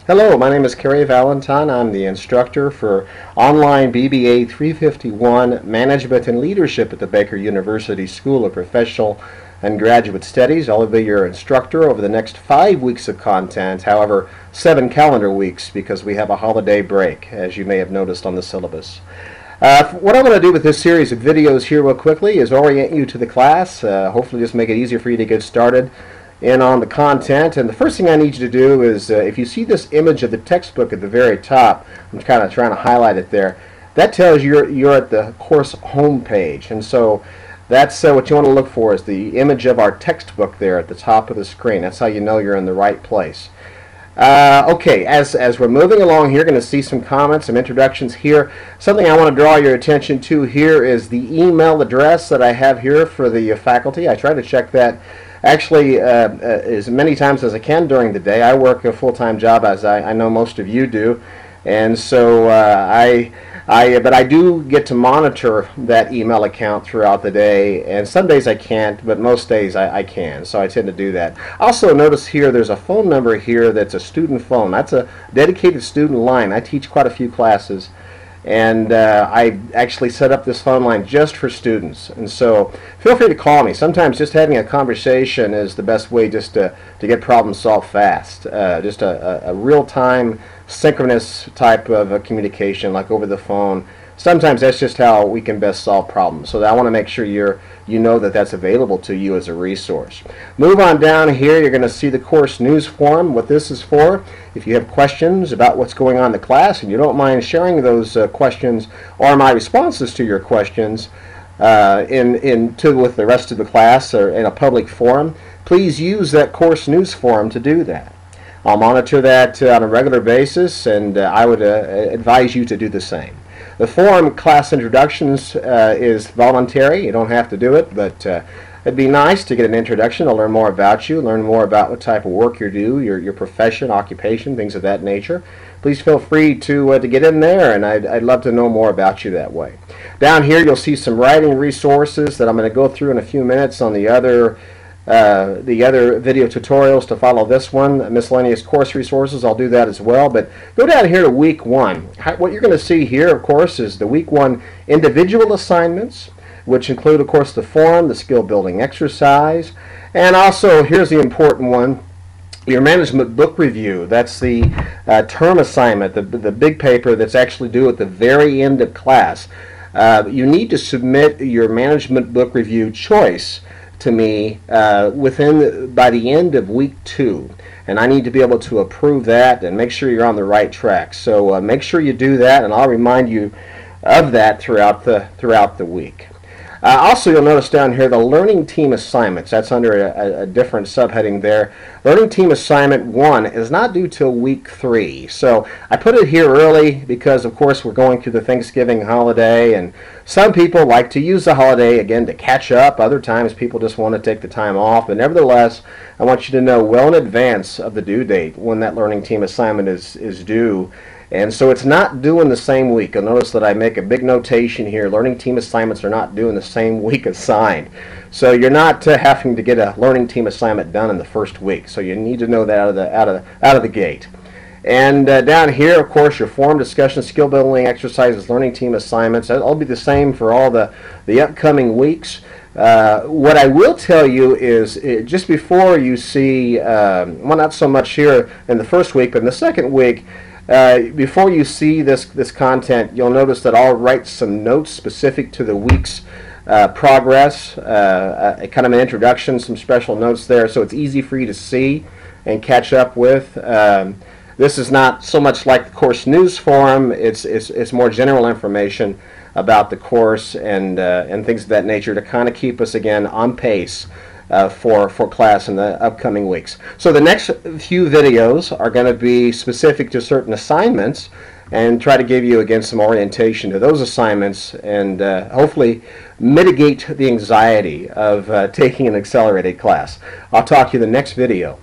Hello, my name is Kerry Valentine. I'm the instructor for online BBA 351 Management and Leadership at the Baker University School of Professional and Graduate Studies. I'll be your instructor over the next 5 weeks of content, however 7 calendar weeks because we have a holiday break, as you may have noticed on the syllabus. What I'm going to do with this series of videos here real quickly is orient you to the class, hopefully just make it easier for you to get started in on the content. And the first thing I need you to do is, if you see this image of the textbook at the very top, I'm kind of trying to highlight it there, that tells you you're at the course home page. And so that's what you want to look for, is the image of our textbook there at the top of the screen. That's how you know you're in the right place. Okay, as we're moving along here, you're going to see some comments, some introductions here. Something I want to draw your attention to here is the email address that I have here for the faculty. I try to check that actually as many times as I can during the day. I work a full-time job, as I know most of you do, and so but I do get to monitor that email account throughout the day, and some days I can't, but most days I can, so I tend to do that. Also notice here there's a phone number here that's a student phone. That's a dedicated student line. I teach quite a few classes, and I actually set up this phone line just for students, and so feel free to call me. Sometimes just having a conversation is the best way just to get problems solved fast. Just a real-time synchronous type of communication, like over the phone. Sometimes that's just how we can best solve problems. So I want to make sure you know that that's available to you as a resource. Move on down here, you're going to see the course news form, what this is for. If you have questions about what's going on in the class and you don't mind sharing those questions or my responses to your questions with the rest of the class or in a public forum, please use that course news form to do that. I'll monitor that on a regular basis, and I would advise you to do the same. The forum class introductions is voluntary. You don't have to do it, but it'd be nice to get an introduction to learn more about you, learn more about what type of work you do, your profession, occupation, things of that nature. Please feel free to get in there, and I'd love to know more about you that way. Down here you'll see some writing resources that I'm going to go through in a few minutes on the other video tutorials to follow this one. Miscellaneous course resources, I'll do that as well. But go down here to week 1. What you're going to see here, of course, is the week 1 individual assignments, which include, of course, the forum, the skill building exercise, and also, here's the important one, your management book review. That's the term assignment, the big paper that's actually due at the very end of class. You need to submit your management book review choice to me by the end of week 2, and I need to be able to approve that and make sure you're on the right track. So make sure you do that, and I'll remind you of that throughout the week. Also, you'll notice down here the learning team assignments. That's under a different subheading there. Learning team assignment 1 is not due till week 3. So I put it here early because, of course, we're going through the Thanksgiving holiday, and some people like to use the holiday again to catch up. Other times people just want to take the time off. But nevertheless, I want you to know well in advance of the due date when that learning team assignment is due. And so it's not due in the same week. You'll notice that I make a big notation here. Learning team assignments are not due in the same week assigned. So you're not having to get a learning team assignment done in the first week. So you need to know that out of the gate. And down here, of course, your forum discussion, skill building exercises, learning team assignments. That'll be the same for all the upcoming weeks. What I will tell you is just before you see, well, not so much here in the first week, but in the second week, before you see this content, you'll notice that I'll write some notes specific to the week's progress, kind of an introduction, some special notes there, so it's easy for you to see and catch up with. This is not so much like the course news forum. It's more general information about the course and things of that nature to kind of keep us again on pace for class in the upcoming weeks. So the next few videos are going to be specific to certain assignments and try to give you again some orientation to those assignments and hopefully mitigate the anxiety of taking an accelerated class. I'll talk to you in the next video.